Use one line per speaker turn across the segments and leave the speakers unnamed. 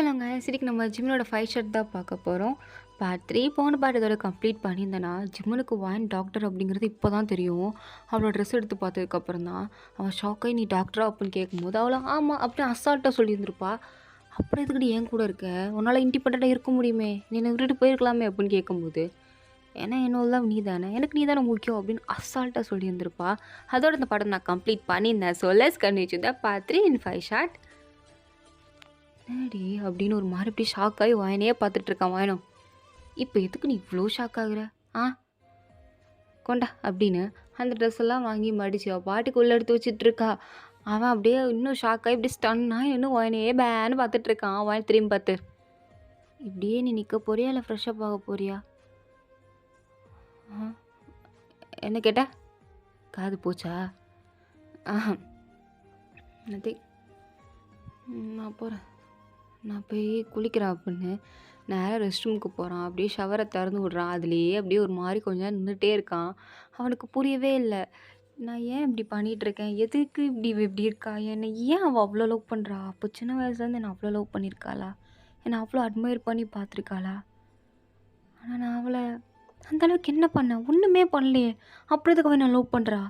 ஹலோங்க. சரிக்கு நம்ம ஜிம்மனோட 5 ஷர்ட் தான் பார்க்க போறோம். பார்ட் 3 போன பார்ட் இதோட கம்ப்ளீட் பண்ணியிருந்தேனா, ஜிம்மனுக்கு ஒயின் டாக்டர் அப்படிங்கிறது இப்போ தான் தெரியும். அவளோட ட்ரெஸ் எடுத்து பார்த்ததுக்கப்புறம் தான், அவன் ஷாக் ஆயி, "நீ டாக்டரா?" அப்படின்னு கேட்கும்போது, அவளும் ஆமா அப்படின்னு அசால்ட்டா சொல்லியிருந்திருப்பா. "அப்புறம் எதுக்குடி என் கூட இருக்க? உன்னால இண்டிபெண்டன்ட்டா இருக்க முடியுமே! நீ என்னை விட்டுட்டு போயிருக்கலாமே!" அப்படின்னு கேட்கும்போது, "ஏன்னா என்னோட லவ் நீ தானே! எனக்கு நீ தானே முக்கியம்." அப்படின்னு அசால்ட்டா சொல்லியிருந்திருப்பா. அதோட இந்த படம் நான் கம்ப்ளீட் பண்ணியிருந்தேன். So let's continue the part 3 in 5 short. என்னடி அப்படின்னு ஒரு மாதிரி இப்படி ஷாக் ஆகி வாயனையே பார்த்துட்டு இருக்கான் வாயனம். இப்போ எதுக்கு நீ இவ்வளோ ஷாக் ஆகுற? ஆ கொண்டா அப்படின்னு அந்த ட்ரெஸ் எல்லாம் வாங்கி மடிச்சு அவள் பாட்டுக்கு உள்ள எடுத்து வச்சுட்டு இருக்கா. அவன் அப்படியே இன்னும் ஷாக் ஆகி இப்படி ஸ்டன்னா இன்னும் வாயனையே பேன்னு பார்த்துட்டு இருக்கான். வாயன் திரும்பி பார்த்து, இப்படியே நீ நிற்க போறியா இல்லை ஃப்ரெஷ்ஷப் ஆக போறியா? ஆ என்ன கேட்ட? காது போச்சா? ஆஹா நத்திங். நான் போகிறேன். நான் போய் குளிக்கிறேன் அப்படின்னு நேராக ரெஸ்ட் ரூமுக்கு போகிறான். அப்படியே ஷவரை திறந்து விட்றான். அதுலேயே அப்படியே ஒரு மாதிரி கொஞ்ச நேரம் நின்றுட்டே இருக்கான். அவனுக்கு புரியவே இல்லை. நான் ஏன் இப்படி பண்ணிகிட்ருக்கேன்? எதுக்கு இப்படி இருக்கா? என்னை ஏன் அவள் அவ்வளோ லவ் பண்ணுறா? அப்போ சின்ன வயசுலேருந்து என்னை அவ்வளோ லவ் பண்ணியிருக்காளா? என்னை அவ்வளோ அட்மையர் பண்ணி பார்த்துருக்காளா? ஆனால் நான் அவளை அந்தளவுக்கு என்ன பண்ணேன்? ஒன்றுமே பண்ணலையே. அப்புறம் எதுக்கு அவன் நான் லவ் பண்ணுறா?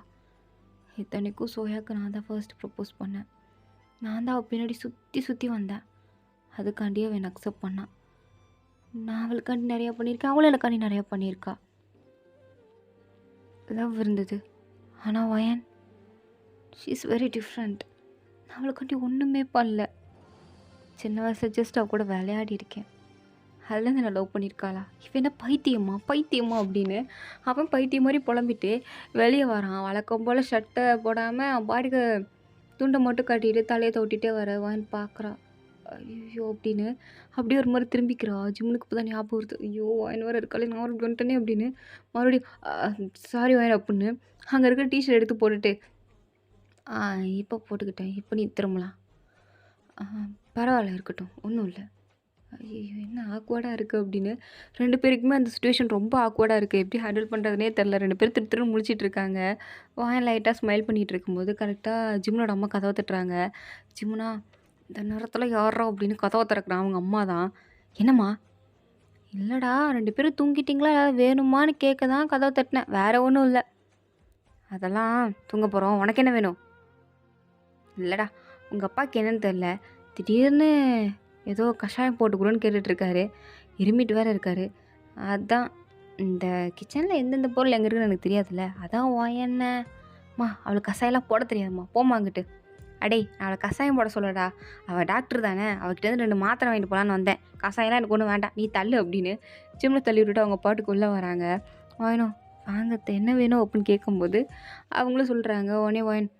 இத்தனைக்கும் சோயாவுக்கு நான் தான் ஃபர்ஸ்ட் ப்ரப்போஸ் பண்ணேன். நான் தான் அவள் பின்னாடி சுற்றி சுற்றி வந்தேன். அதுக்காண்டியே அவன் அக்செப்ட் பண்ணான். நான் அவளுக்காண்டி நிறையா பண்ணியிருக்கேன். அவளும் எனக்காண்டி நிறையா பண்ணியிருக்கா. லவ் இருந்தது. ஆனால் வயன் ஷீ இஸ் வெரி டிஃப்ரெண்ட். நான் அவளுக்காண்டி ஒன்றுமே பண்ணல. சின்ன வயசில் ஜஸ்ட் அவள் கூட விளையாடி இருக்கேன். அதுலேருந்து நான் லவ் பண்ணியிருக்காளா? இவன் என்ன பைத்தியமா பைத்தியமா அப்படின்னு அவன் பைத்தியம் மாதிரி புலம்பிட்டு வெளியே வரான். வழக்கம் போல் ஷர்ட்டை போடாமல் அவன் பாட்டுக்கு துண்டை மட்டும் கட்டிட்டு தலையை தொட்டிகிட்டே வர வான்னு பார்க்குறா. ஐயோ அப்படின்னு அப்படியே ஒரு மாதிரி திரும்பிக்கிறா. ஜிம்முனுக்கு இப்போ தான் ஞாபகம் வருது. ஐயோ வாயின் வேறு இருக்காளே, நான் ஒரு வந்துட்டேனே அப்படின்னு மறுபடியும் சாரி வாயின் அப்படின்னு அங்கே இருக்கிற டிஷர்ட் எடுத்து போட்டுட்டு இப்போ போட்டுக்கிட்டேன். இப்போ நீ திரும்பலாம். பரவாயில்ல இருக்கட்டும், ஒன்றும் இல்லை. ஐயோ என்ன ஆக்வர்டாக இருக்குது அப்படின்னு 2 பேருக்குமே அந்த சுச்சுவேஷன் ரொம்ப ஆக்வர்டாக இருக்குது. எப்படி ஹேண்டில் பண்ணுறதுனே தெரில. 2 பேர் திரு முழிச்சிட்டு இருக்காங்க. வாயன் லைட்டாக ஸ்மைல் பண்ணிகிட்டு இருக்கும்போது கரெக்டாக ஜிம்னோட அம்மா கதவை தட்டுறாங்க. ஜிம்னா இந்த நேரத்தில் யாரா அப்படின்னு கதவை திறக்கிறான். அவங்க அம்மா தான். என்னம்மா? இல்லைடா 2 பேரும் தூங்கிட்டிங்களா ஏதாவது வேணுமான்னு கேட்க தான் கதவை தட்டினேன், வேற ஒன்றும் இல்லை. அதெல்லாம் தூங்க போகிறோம், உனக்கு என்ன வேணும்? இல்லைடா உங்கள் அப்பாவுக்கு என்னன்னு தெரில, திடீர்னு ஏதோ கஷாயம் போட்டுக்கணுன்னு கேட்டுட்ருக்காரு. இருமிட்டு வேறு இருக்காரு. அதான் இந்த கிச்சனில் எந்தெந்த பொருள் எங்கே இருக்குன்னு எனக்கு தெரியாதுல்ல, அதான் என்னம்மா அவளுக்கு கஷாயம்லாம் போட தெரியாதும்மா, போம்மா அங்கிட்டு. அடே நான் அவளை கஷாயம் போட சொல்லடா, அவள் டாக்டர் தானே, அவகிட்டேருந்து 2 மாத்திரை வாங்கிட்டு போகலான்னு வந்தேன். கஷாயம்லாம் எனக்கு ஒன்றும் வேண்டாம், நீ தள்ளு அப்படின்னு ஜிம்மில் தள்ளி விட்டுட்டு அவங்க பாட்டுக்குள்ளே வராங்க. வாயனும் வாங்கத்த என்ன வேணும் அப்படின்னு கேட்கும்போது அவங்களும் சொல்கிறாங்க. உடனே வாயன்,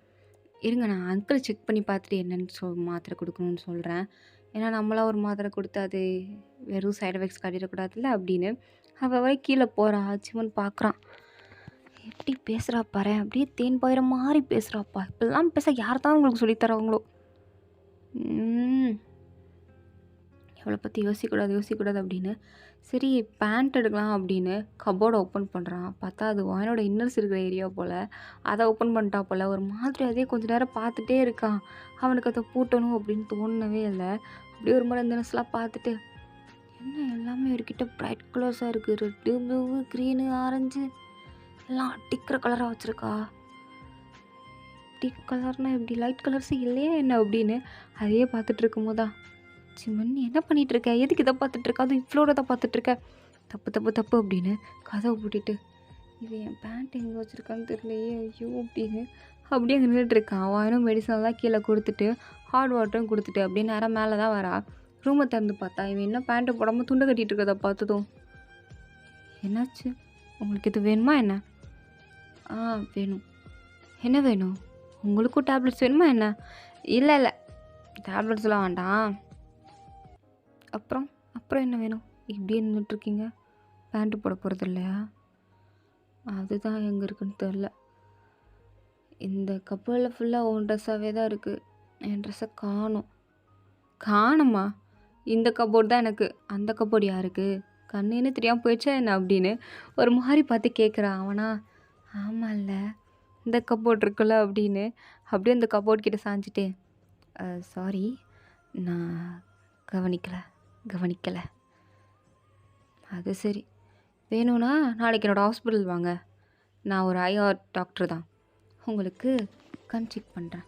இருங்க நான் அங்கிள் செக் பண்ணி பார்த்துட்டு என்னென்னு மாத்திரை கொடுக்கணும்னு சொல்கிறேன். ஏன்னா நம்மளாம் ஒரு மாத்திரை கொடுத்து அது வெறும் சைட் எஃபெக்ட்ஸ் காட்டிடக்கூடாதுல்ல அப்படின்னு அவள் கீழே போகிறா. ஜிம்மன் பார்க்குறான். எப்படி பேசுகிறா பாரு, அப்படியே தேன் பாயிற மாதிரி பேசுகிறாப்பா. இப்படிலாம் பேச யார் தான் உங்களுக்கு சொல்லித்தரவங்களோ. இவளை பற்றி யோசிக்கக்கூடாது அப்படின்னு சரி பேண்ட் எடுக்கலாம் அப்படின்னு கபோர்டை ஓப்பன் பண்ணுறான். பார்த்தா அது வாயனோட இன்னர்ஸ் இருக்கிற ஏரியா போல். அதை ஓப்பன் பண்ணிட்டா போல். ஒரு மாதிரி அதே கொஞ்சம் நேரம் பார்த்துட்டே இருக்கான். அவனுக்கு அதை பூட்டணும் அப்படின்னு தோணவே இல்லை. அப்படியே ஒரு மாதிரி அந்த இன்னர்ஸ்லாம் பார்த்துட்டு, என்ன எல்லாமே அவர்கிட்ட ப்ரைட் கலர்ஸாக இருக்குது, ரெட்டு ப்ளூ க்ரீனு ஆரஞ்சு எல்லாம் அடிக்கிற கலராக வச்சுருக்கா. இப்படி கலர்னால் எப்படி லைட் கலர்ஸு இல்லையா என்ன அப்படின்னு அதையே பார்த்துட்டு இருக்கும்போதா, ஜிம்மன் நீ என்ன பண்ணிகிட்ருக்க, எதுக்கு இதை பார்த்துட்ருக்க, அதுவும் இவ்வளோ இதை பார்த்துட்ருக்க, தப்பு அப்படின்னு கதவை பூட்டிட்டு, இது என் பேண்ட் எங்கே வச்சுருக்கான்னு தெரியலையே ஐயோ அப்படின்னு அப்படியே அங்கே நின்றுட்டுருக்கான். அவனும் மெடிசனெல்லாம் கீழே கொடுத்துட்டு ஹாட் வாட்டரும் கொடுத்துட்டு அப்படியே நேரம் மேலே தான் வரா. ரூமை திறந்து பார்த்தா இவன் என்ன பேண்ட்டு போடாமல் துண்டு கட்டிகிட்டு இருக்கதை பார்த்ததும், என்னாச்சு உங்களுக்கு இது வேணுமா என்ன? வேணும். என்ன வேணும்? உங்களுக்கும் டேப்லெட்ஸ் வேணுமா என்ன? இல்லை டேப்லெட்ஸ்லாம் வேண்டாம். அப்புறம் என்ன வேணும்? இப்படியே நின்றுட்டுருக்கீங்க, பேண்ட்டு போட போகிறது இல்லையா? அதுதான் எங்கே இருக்குன்னு தெரில. இந்த கப்பலில் ஃபுல்லாக உன் ட்ரெஸ்ஸாகவே தான் இருக்குது. என் ட்ரெஸ்ஸை காணுமா? இந்த கப்போர்டு தான் எனக்கு, அந்த கப்போர்டு யாருக்கு? கண்ணுன்னு தெரியாமல் போயிடுச்சா என்ன அப்படின்னு ஒரு மாதிரி பார்த்து கேட்குறான். அவனா ஆமாம்ல இந்த கப்போர்ட் இருக்குல்ல அப்படின்னு அப்படியே அந்த கப்போர்ட் கிட்ட சாஞ்சிட்டு, சாரி நான் கவனிக்கல கவனிக்கல. அது சரி. வேணும்னா நாளைக்கு என்னோட ஹாஸ்பிட்டல் வாங்க. நான் ஒரு டாக்டர் தான். உங்களுக்கு கண் செக் பண்ணுறேன்.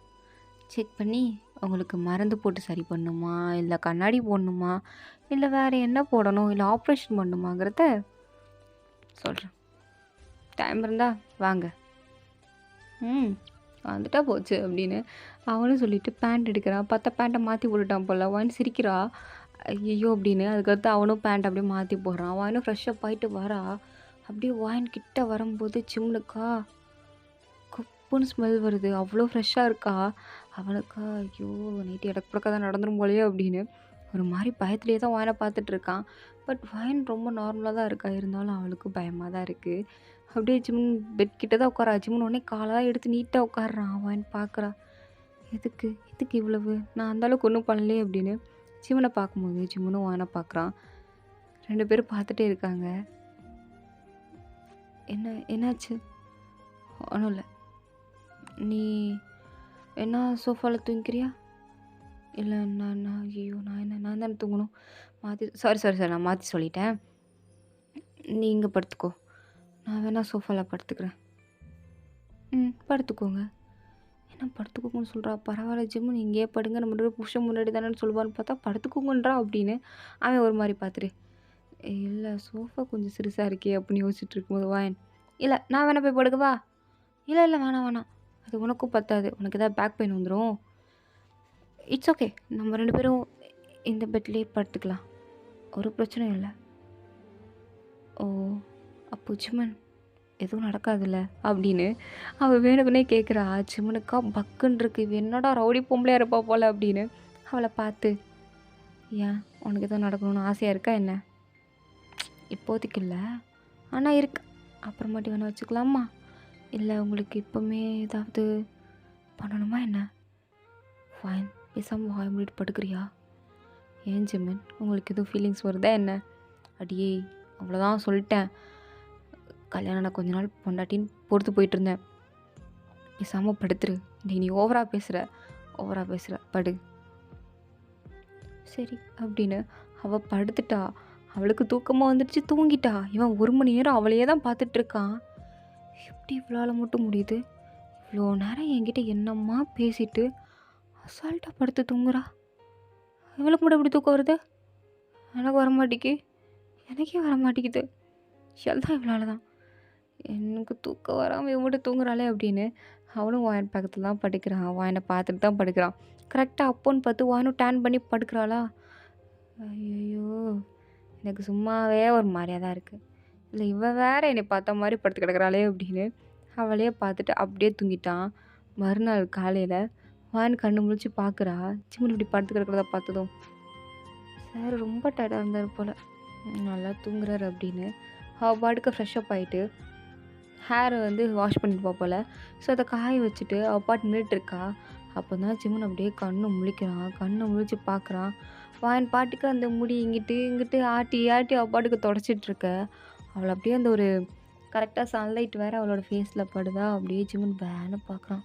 செக் பண்ணி உங்களுக்கு மருந்து போட்டு சரி பண்ணணுமா? இல்ல கண்ணாடி போடணுமா? இல்ல வேற என்ன போடணும்? இல்ல ஆப்ரேஷன் பண்ணணுமாங்கிறத சொல்றேன். டைம் இருந்தா வாங்க. ம். வந்துட்டா போச்சு அப்படின்னு அவனும் சொல்லிட்டு பேண்ட் எடுக்கிறான். பார்த்தா பேண்ட்ட மாத்தி போட்டுட்டான் போல. அவன் சிரிக்கிறா. ஐயய்யோ! அப்படின்னு. அதுக்கடுத்து அவனும் பேண்ட் அப்படியே மாத்தி போடுறான். அவனும் ஃப்ரெஷ்ஷப் ஆயிட்டு வரா. அப்படியே வாயின் கிட்ட வரும்போது சிம்னுக்கா குப்புன்னு ஸ்மெல் வருது. அவ்வளோ ஃப்ரெஷ்ஷா இருக்கா. அவனுக்கா ஐயோ! நைட்டு எடக்கு புடக்கா தான் நடந்துரும் போலயே அப்படின்னு ஒரு மாரி பயத்திலேயே தான் வாயன பார்த்துட்டு இருக்கான். பட் வாயன் ரொம்ப நார்மலா தான் இருக்கா. இருந்தாலும் அவளுக்கு பயமா தான் இருக்கு. அப்படியே ஜிம்முன் பெட் கிட்ட தான் உட்காரா. ஜிம்முன் உடனே காலெல்லாம் எடுத்து நீட்டா உட்கார்றான். வாயன் பார்க்குறா. எதுக்கு? எதுக்கு இவ்வளவு? நான் அந்த அளவுக்கு ஒண்ணும் பண்ணலையே அப்படின்னு. ஜிம்முன பார்க்கும்போது ஜிம்முனும் வாயன பார்க்குறான். 2 பேரும் பார்த்துட்டே இருக்காங்க. என்னாச்சு? ஒண்ணும் இல்ல. நீ வேணா சோஃபால தூங்கிக்கிறியா? இல்ல நான் நான் ஐயய்யோ! நான் தானே தூங்கணும். சாரி நான் மாத்தி சொல்லிட்டேன். நீ இங்க படுத்துக்கோ. நான் வேணா சோஃபால படுத்துக்கிறேன். படுத்துக்கோங்க. என்ன படுத்துக்கோங்கன்னு சொல்றா? பரவாயில்ல ஜிம்முன்னு இங்கேயே படுங்க. நம்ம 2 பேரும் புருஷன் முன்னாடி தானேன்னு சொல்லுவான்னு பார்த்தா படுத்துக்கோங்கன்றா அப்படின்னு. அவன் ஒரு மாரி பார்த்துட்டு, இல்ல சோஃபா கொஞ்சம் சிறுசா இருக்கே அப்படின்னு யோசிச்சுட்டு இருக்கும்போது வாயன், இல்ல நான் வேணா போய் படுக்கவா? இல்ல வேணாம். அது உனக்கும் பத்தாது. உனக்கு ஏதாவது பேக் பெயின் வந்துரும். It's okay. நம்ம 2 பேரும் இந்த பெட்லயே படுத்துக்கலாம். ஒரு பிரச்சனையும் இல்ல. ஓ! அப்போ ஜிம்மன் எதுவும் நடக்காதுல்ல? அப்படின்னு அவ வேணுக்குன்னே கேட்குறா. ஜிம்மனுக்கா பக்குன்னு இருக்கு. இவ என்னடா ரவுடி பொம்பளையா இருப்பா போல அப்படின்னு அவள பார்த்து, ஏன் உனக்கு எதுவும் நடக்கணும்னு ஆசையா இருக்கா என்ன? இப்போதைக்கு இல்ல. ஆனா இருக்கு. அப்புறமாட்டி வேணா வச்சுக்கலாமா? இல்ல உங்களுக்கு இப்பவுமே ஏதாவது பண்ணணுமா என்ன? ஃபைன். பேசாம வாய மூடிட்டு படுக்கிறியா? ஏன் ஜிம்மன் உங்களுக்கு எதுவும் ஃபீலிங்ஸ் வருதா என்ன? அடியே அவ்வளோதான் சொல்லிட்டேன். கல்யாணம் ஆன கொஞ்ச நாள் பொண்டாட்டின்னு பொறுத்து போயிட்டுருந்தேன். பேசாம படுத்துரு. நீ ஓவரா பேசுற. படு. சரி அப்படின்னு அவ படுத்துட்டா. அவளுக்கு தூக்கமா வந்துடுச்சு. தூங்கிட்டா. இவன் 1 மணி நேரம் அவளையே தான் பார்த்துட்டு இருக்கான். எப்படி இவ்வளால மட்டும் முடியுது? இவ்வளோ நேரம் என்கிட்ட என்னம்மா பேசிட்டு அசால்ட்டாக படுத்து தூங்குறா. இவளுக்கு மட்டும் எப்படி தூக்கம் வருது? எனக்கே வர மாட்டேங்குது. எல்லாம் இவளால தான். எனக்கு தூக்கம் வராமல் இவன் மட்டும் தூங்குறாளே அப்படின்னு அவனும் வாயன் பக்கத்தில் தான் படுக்கிறான். வாயனை பார்த்துட்டு தான் படுக்கிறான். கரெக்டாக அப்போன்னு பார்த்து வாயனும் டேன் பண்ணி படுக்கிறாளா. ஐயோ! எனக்கு சும்மாவே ஒரு மாதிரியாக தான் இருக்குது. இல்லை இவ வேற என்னை பார்த்த மாதிரி படுத்து கிடக்குறாளே அப்படின்னு அவளையே பார்த்துட்டு அப்படியே தூங்கிட்டான். மறுநாள் காலையில் வாயன் கண்ணு முழிச்சு பார்க்குறா. சிம்மன் இப்படி படுத்து கிடக்கிறத பார்த்ததும், சார் ரொம்ப டயர்டாக இருந்தார் போல், நல்லா தூங்குறாரு அப்படின்னு அவள் பாட்டுக்கு ஃப்ரெஷ்அப் ஆகிட்டு ஹேரை வந்து வாஷ் பண்ணியிருப்பா போல். ஸோ அதை காய வச்சுட்டு அவள் பாட்டு நின்றுட்டுருக்கா. அப்போ தான் சிம்மன் அப்படியே கண்ணை முழிக்கிறான். கண்ணை முழிச்சு பார்க்குறான். வாயன் பாட்டுக்கு அந்த முடி இங்கிட்டு ஆட்டி அவள் பாட்டுக்கு தொடச்சிட்ருக்க. அவளை அப்படியே அந்த ஒரு கரெக்டாக சன்லைட் வேறு அவளோட ஃபேஸில் படுதா. அப்படியே சிம்மன் வேன்னு பார்க்குறான்.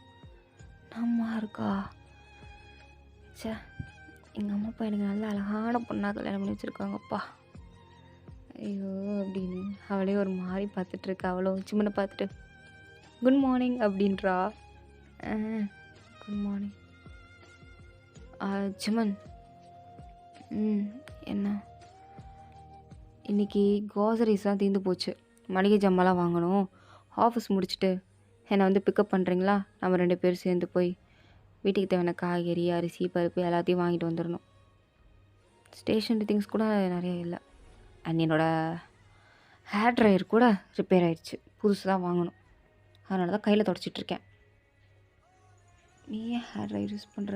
அம்மா இருக்கா? சே, எங்கள் அம்மா அப்பா எனக்கு நல்ல அழகான பொண்ணாக கல்யாணம் பண்ணி வச்சுருக்காங்கப்பா. ஐயோ அப்படின்னு அவளே ஒரு மாதிரி பார்த்துட்ருக்கா. அவளும் சிம்மனை பார்த்துட்டு குட் மார்னிங் அப்படின்றா. Good morning Simon. என்ன? இன்றைக்கி க்ராசரிஸ்லாம் தீர்ந்து போச்சு. மளிகை ஜாமான்லாம் வாங்கணும். ஆஃபீஸ் முடிச்சுட்டு என்னை வந்து பிக்கப் பண்ணுறீங்களா? நம்ம 2 பேரும் சேர்ந்து போய் வீட்டுக்கு தேவையான காய்கறி, அரிசி, பருப்பு எல்லாத்தையும் வாங்கிட்டு வந்துடணும். ஸ்டேஷனரி திங்ஸ் கூட நிறைய இல்லை. அண்ட் என்னோடய ஹேர் ட்ரையர் கூட ரிப்பேர் ஆகிடுச்சு. புதுசு தான் வாங்கணும். அதனால தான் கையில் தொடச்சிட்ருக்கேன். நீ ஏன் ஹேர் ட்ரையர் யூஸ் பண்ணுற?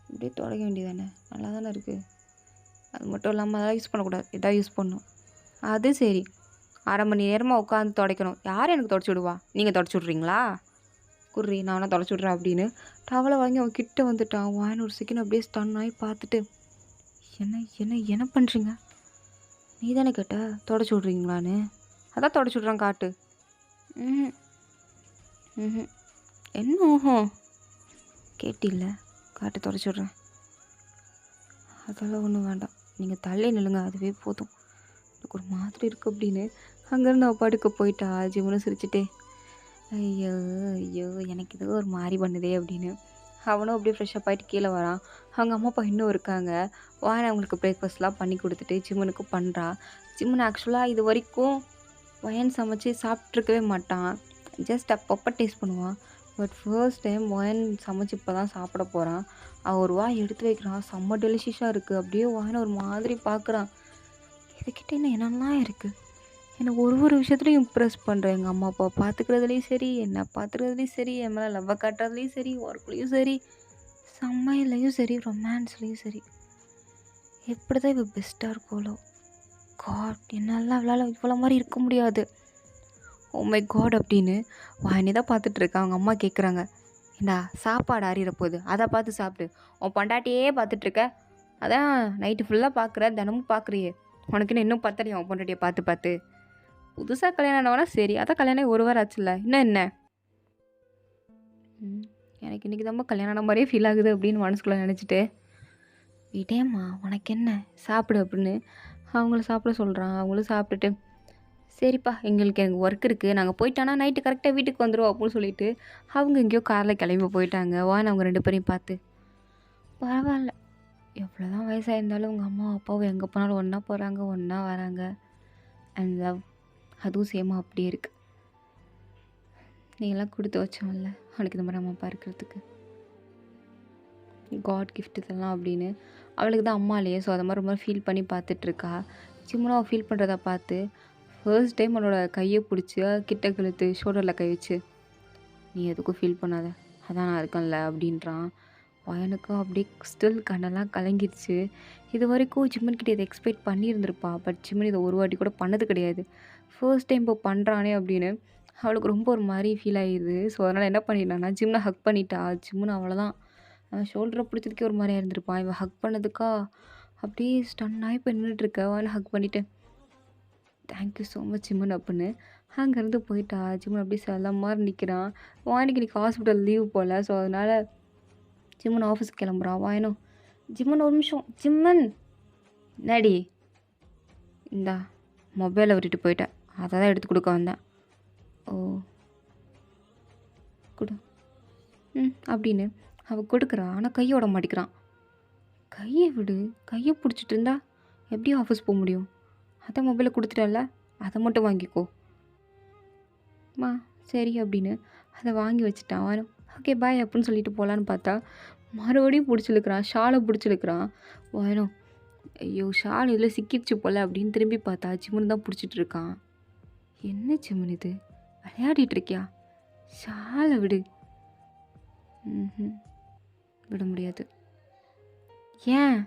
இப்படியே துடைக்க வேண்டியதானே? நல்லா தானே இருக்குது. அது மட்டும் இல்லாமல் அதெல்லாம் யூஸ் பண்ணக்கூடாது. எதாவது யூஸ் பண்ணணும். அது சரி, 1/2 மணி நேரமாக உட்காந்து துடைக்கணும். யார் எனக்கு தொடச்சி விடுவா? நீங்கள் தொடச்சி விட்றீங்களா? குர்ரி நான் வேணா தொடச்சி விட்றேன் அப்படின்னு டவலை வாங்கி அவன் கிட்ட வந்துட்டான். வாயின் ஒரு செகண்ட் அப்படியே ஸ்டன் ஆகி பார்த்துட்டு, என்ன பண்ணுறீங்க? நீ தானே கேட்ட தொடச்சி விட்றீங்களான்னு? அதான் தொடச்சி விட்றான் காட்டு. என்ன கேட்டில்ல? காட்டு தொடச்சி விட்றேன். அதெல்லாம் ஒன்றும் வேண்டாம். நீங்கள் தள்ளி நில்லுங்க அதுவே போதும். எனக்கு ஒரு மாதிரி இருக்குது அப்படின்னு அங்கேருந்து அவள் பாட்டுக்கு போயிட்டா. ஜிம்முன்னு சிரிச்சுட்டே, ஐயோ ஐயோ எனக்கு ஏதோ ஒரு மாதிரி பண்ணுதே அப்படின்னு. அவனும் அப்படியே ஃப்ரெஷ்ஷப் ஆகிட்டு கீழே வரான். அவங்க அம்மா அப்பா இன்னும் இருக்காங்க. வாயன் அவங்களுக்கு பிரேக்ஃபாஸ்ட்லாம் பண்ணி கொடுத்துட்டு ஜிம்மனுக்கும் பண்ணுறா. ஜிம்மன் ஆக்சுவலாக இது வரைக்கும் வயன் சமைச்சு சாப்பிட்ருக்கவே மாட்டான். ஜஸ்ட் அப்பப்போ டேஸ்ட் பண்ணுவான். பட் ஃபர்ஸ்ட் டைம் வயன் சமைச்சு இப்போ தான் சாப்பிட போகிறான். அவன் ஒரு வாய் எடுத்து வைக்கிறான். செம்ம டெலிஷியஸாக இருக்குது. அப்படியே வயனை ஒரு மாதிரி பார்க்குறான். இதுக்கிட்ட இன்னும் என்னெல்லாம் இருக்குது. என்னை ஒரு விஷயத்துலையும் இம்ப்ரெஸ் பண்ணுறேன். எங்கள் அம்மா அப்பா பார்த்துக்கிறதுலையும் சரி, என்னை பார்த்துக்கிறதுலையும் சரி, என் மேலே லவ்வை காட்டுறதுலையும் சரி, ஒர்க்லேயும் சரி, சமையல்லையும் சரி, ரொமான்ஸ்லேயும் சரி. எப்படி தான் இவள் பெஸ்ட்டாக இருக்கோளோ. காட், என்னால் அவளால் இவ்வளோ மாதிரி இருக்க முடியாது. ஓ மை காட் அப்படின்னு வாயினே தான் பார்த்துட்ருக்கேன். அவங்க அம்மா கேட்குறாங்க, ஏண்டா சாப்பாடு அறிகிற போகுது, அதை பார்த்து சாப்பிடு. உன் பொண்டாட்டியே பார்த்துட்ருக்க, அதான் நைட்டு ஃபுல்லாக பார்க்குற, தினமும் பார்க்குறியே, உனக்குன்னு இன்னும் பத்தலையும் உன் பொண்டாட்டியை பார்த்து பார்த்து. புதுசாக கல்யாணம் ஆனவனா சரி, அதான் கல்யாணம் 1 வாரம் ஆச்சுல்ல, இன்னும் என்ன? எனக்கு இன்றைக்கி தான்மா கல்யாணம் ஆன மாதிரியே ஃபீல் ஆகுது அப்படின்னு மனசுக்குள்ளே நினச்சிட்டு, விடேம்மா உனக்கு என்ன சாப்பிடு அப்படின்னு அவங்கள சாப்பிட சொல்கிறான். அவங்களும் சாப்பிட்டுட்டு, சரிப்பா எனக்கு ஒர்க் இருக்குது, நாங்கள் போயிட்டானா நைட்டு கரெக்டாக வீட்டுக்கு வந்துடுவோம் அப்படின்னு சொல்லிட்டு அவங்க எங்கேயோ காரில் கிளம்பி போயிட்டாங்க. வான்னு அவங்க 2 பேரையும் பார்த்து, பரவாயில்ல, எவ்வளோ தான் வயசாக இருந்தாலும் உங்கள் அம்மா அப்பாவும் எங்கே போனாலும் ஒன்றா போகிறாங்க, ஒன்றா வராங்க. அண்ட் லவ் அதுவும் சேமாக அப்படியே இருக்குது. நீங்களாம் கொடுத்து வச்சோம்ல அவனுக்கு இந்த மாதிரி அம்மா அப்பா இருக்கிறதுக்கு. காட் கிஃப்ட் இதெல்லாம் அப்படின்னு அவளுக்கு தான் அம்மா இல்லையே. ஸோ அதை மாதிரி ரொம்ப ஃபீல் பண்ணி பார்த்துட்ருக்கா. சிம்முனா அவள் ஃபீல் பண்ணுறத பார்த்து ஃபர்ஸ்ட் டைம் அவனோட கையை பிடிச்சி கிட்ட கழுத்து ஷோல்டரில் கை வச்சு, நீ எதுக்கும் ஃபீல் பண்ணாத, அதான் நான் இருக்கேன்ல அப்படின்றான். பையனுக்கும் அப்படியே ஸ்டில் கண்ணெல்லாம் கலங்கிடுச்சு. இது வரைக்கும் ஜிம்மன்கிட்ட இதை எக்ஸ்பெக்ட் பண்ணியிருந்திருப்பா. பட் ஜிம்மன் இதை ஒரு வாட்டி கூட பண்ணது கிடையாது. ஃபர்ஸ்ட் டைம் இப்போ பண்ணுறானே அப்படின்னு அவளுக்கு ரொம்ப ஒரு மாதிரி ஃபீல் ஆகிடுது. ஸோ அதனால் என்ன பண்ணிட்டான்னா ஜிம்னை ஹக் பண்ணிட்டா. ஜிம்னு அவ்வளோதான், அவன் ஷோல்டரை பிடிச்சதுக்கே ஒரு மாதிரியாக இருந்திருப்பான். இவன் ஹக் பண்ணதுக்கா அப்படியே ஸ்டன் ஆகி இப்போ நின்றுட்டுருக்க. அவனை ஹக் பண்ணிவிட்டு, தேங்க்யூ ஸோ மச் ஜிம்மன் அப்படின்னு அங்கேருந்து போயிட்டா. ஜிம்மன் அப்படியே செல்லமாக நிற்கிறான். வானிக்கு இன்றைக்கி ஹாஸ்பிட்டல் லீவ் போல். ஸோ அதனால் ஜிம்மன் ஆஃபீஸுக்கு கிளம்புறான். வாயனும், ஜிம்மன் ஒரு நிமிஷம், ஜிம்மன் என்னடி, இந்தா மொபைலை விட்டுட்டு போயிட்டேன், அதை தான் எடுத்து கொடுக்க வந்தேன். ஓ கொடு அப்படின்னு அவள் கொடுக்குறான். ஆனால் கையை விட மாட்டேங்கிறான். கையை விடு, கையை பிடிச்சிட்டு இருந்தா எப்படி ஆஃபீஸ் போக முடியும்? அதான் மொபைலை கொடுத்துட்டல, அதை மட்டும் வாங்கிக்கோ மா, சரி அப்படின்னு அதை வாங்கி வச்சுட்டான். அவனும் ஓகே பாய் அப்படின்னு சொல்லிட்டு போகலான்னு பார்த்தா மறுபடியும் பிடிச்சிருக்கிறான். ஷாலை பிடிச்சிருக்கிறான். வாயனும், ஐயோ ஷால் இதில் சிக்கிடுச்சு போல் அப்படின்னு திரும்பி பார்த்தா ஜிம்மன் தான் பிடிச்சிட்டு இருக்கான். என்ன ஜிம்மன் இது, விளையாடிட்டு இருக்கியா? ஷாலை விடு. விட முடியாது. ஏன்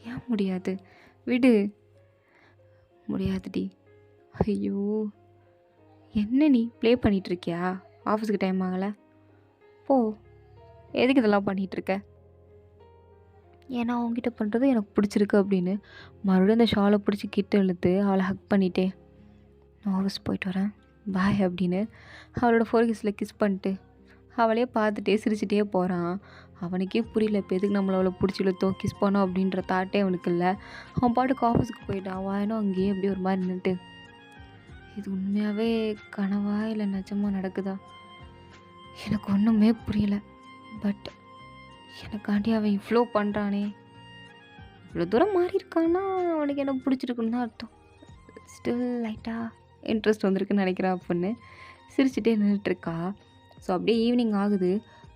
ஏன் முடியாது? விடு. முடியாதுடி. ஐயோ என்ன நீ ப்ளே பண்ணிகிட்ருக்கியா? ஆஃபீஸுக்கு டைம் ஆகலை, போ. எதுக்கு இதெல்லாம் பண்ணிகிட்ருக்க? ஏன்னா அவங்ககிட்ட பண்ணுறது எனக்கு பிடிச்சிருக்கு அப்படின்னு மறுபடியும் அந்த ஷாலை பிடிச்சி கிட்ட இழுத்து அவளை ஹக் பண்ணிட்டே, நான் ஆஃபீஸ் போயிட்டு வரேன் பாய் அப்படின்னு அவளோட ஃபோர்கிஸில் கிஸ் பண்ணிட்டு அவளையே பார்த்துட்டே சிரிச்சிட்டே போகிறான். அவனுக்கே புரியல இப்போ எதுக்கு நம்மளை அவளை பிடிச்சி இழுத்தோம் கிஸ் பண்ணோம் அப்படின்ற தாட்டே அவனுக்கு இல்லை. அவன் பாட்டுக்கு ஆஃபீஸுக்கு போயிட்டான். வாயனும் அங்கேயே அப்படியே ஒரு மாதிரி நின்றுட்டு, இது உண்மையாகவே கனவா இல்லை நிஜமாக நடக்குதா எனக்கு ஒன்றுமே புரியல. பட் எனக்காண்டி அவன் இவ்வளோ பண்ணுறானே, இவ்வளோ தூரம் மாறி இருக்கான்னா அவனுக்கு என்ன பிடிச்சிருக்குன்னு தான் அர்த்தம். ஸ்டில் லைட்டாக இன்ட்ரெஸ்ட் வந்திருக்குன்னு நினைக்கிறான் அப்படின்னு சிரிச்சுட்டே நின்றுட்டுருக்கா. ஸோ அப்படியே ஈவினிங் ஆகுது.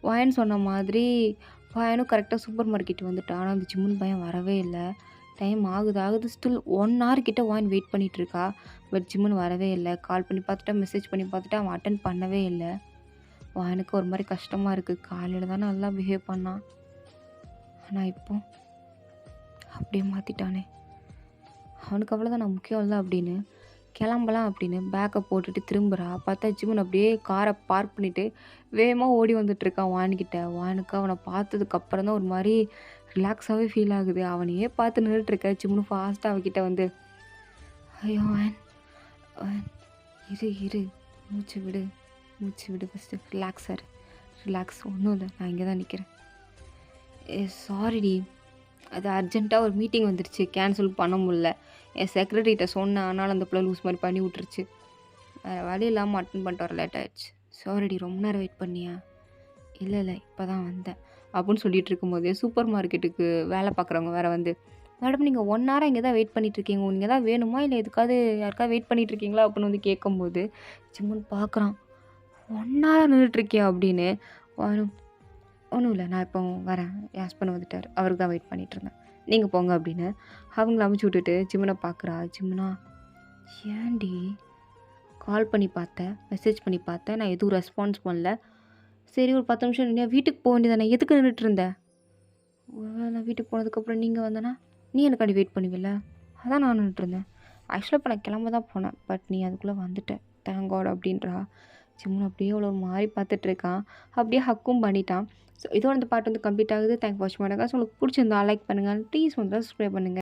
வாயன் சொன்ன மாதிரி வாயனும் கரெக்டாக சூப்பர் மார்க்கெட் வந்துட்டான். ஆனால் அந்த ஜிம்மன் பையன் வரவே இல்லை. டைம் ஆகுது ஸ்டில் 1 hour கிட்ட வாயன் வெயிட் பண்ணிகிட்ருக்கா. பட் ஜிம்மன் வரவே இல்லை. கால் பண்ணி பார்த்துட்டா, மெசேஜ் பண்ணி பார்த்துட்டா, அவன் அட்டன் பண்ணவே இல்லை. வாயனுக்கு ஒரு மாதிரி கஷ்டமாக இருக்குது. காலையில் தான் நல்லா பிஹேவ் பண்ணான், ஆனால் இப்போ அப்படியே மாற்றிட்டானே. அவனுக்கு அவ்வளோதான் நான் முக்கியம் இல்லை அப்படின்னு கிளம்பலாம் அப்படின்னு பேக்கை போட்டுட்டு திரும்புகிறா. பார்த்தா ஜிம்மன் அப்படியே காரை பார்க் பண்ணிவிட்டு வேகமாக ஓடி வந்துட்டுருக்கான் வான்கிட்ட. வானுக்கு அவனை பார்த்ததுக்கப்புறம் தான் ஒரு மாதிரி ரிலாக்ஸாகவே ஃபீல் ஆகுது. அவனையே பார்த்து நின்றுட்டுருக்க. ஜிம்மனு ஃபாஸ்ட்டாக அவகிட்ட வந்து, ஐயோ வேன் இரு மூச்சு விடு ஃபஸ்ட்டு, ரிலாக்ஸ், ஒன்றும் இல்லை, நான் இங்கே தான் நிற்கிறேன். சாரிடி, அது அர்ஜென்ட்டாக ஒரு மீட்டிங் வந்துருச்சு. கேன்சல் பண்ண முடில. என் செக்ரட்டரிட்ட சொன்னேன். ஆனாலும் அந்த பிள்ளை லூஸ் மாரி பண்ணி விட்டுருச்சு. வேறு வழி இல்லாமல் அட்டெண்ட் பண்ணிட்டு வர லேட் ஆயிடுச்சு. சாரிடி ரொம்ப நேரம் வெயிட் பண்ணியா? இல்லை இப்போ தான் வந்தேன் அப்படின்னு சொல்லிட்டு இருக்கும்போதே சூப்பர் மார்க்கெட்டுக்கு வேலை பார்க்குறவங்க வேறு வந்து, மேடம் நீங்கள் 1 ஹாரா இங்கே தான் வெயிட் பண்ணிகிட்ருக்கீங்க. உங்களுக்கு எதாவது வேணுமா? இல்லை எதுக்காவது யாருக்காவது வெயிட் பண்ணிகிட்ருக்கீங்களா? அப்படின்னு வந்து கேட்கும்போது ஜிம்முன்னு பார்க்குறான். 1 ஹாரா நின்றுட்டுருக்கியா அப்படின்னு. ஒன்றும் இல்லை, நான் இப்போ வரேன், என் ஹஸ்பண்ட் வந்துட்டார், அவருக்கு தான் வெயிட் பண்ணிகிட்ருந்தேன், நீங்கள் போங்க அப்படின்னு அவங்கள அமுச்சு விட்டுட்டு ஜிம்முனை பார்க்குறா. ஜிம்முனா, ஏன்டி கால் பண்ணி பார்த்தேன், மெசேஜ் பண்ணி பார்த்தேன், நான் எதுவும் ரெஸ்பான்ஸ் பண்ணல. சரி ஒரு 10 நிமிஷம் நின்று வீட்டுக்கு போக வேண்டியதானே, எதுக்கு நின்றுட்டு இருந்தேன்? ஒருவேளை நான் வீட்டுக்கு போனதுக்கப்புறம் நீங்கள் வந்தேன்னா நீ எனக்காண்டி வெயிட் பண்ணுவில்ல, அதான் நான் நின்றுட்டு இருந்தேன். ஆக்சுவலாக இப்போ நான் கிளம்ப தான் போனேன், பட் நீ அதுக்குள்ளே வந்துட்டேன், தேங்க் காட் அப்படின்றா. ஜிம்முன்னு அப்படியே அவ்வளோ ஒரு மாதிரி பார்த்துட்ருக்கான். அப்படியே ஹக்கும் பண்ணிட்டான். ஸோ இதோட இந்த பாட்டு வந்து கம்ப்ளீட் ஆகுது. தேங்க் ஃபார் வாட்சிங். உங்களுக்கு பிடிச்சிருந்தா லைக் பண்ணுங்கள், ப்ளீஸ் வந்து சப்ஸ்கிரைப் பண்ணுங்கள்.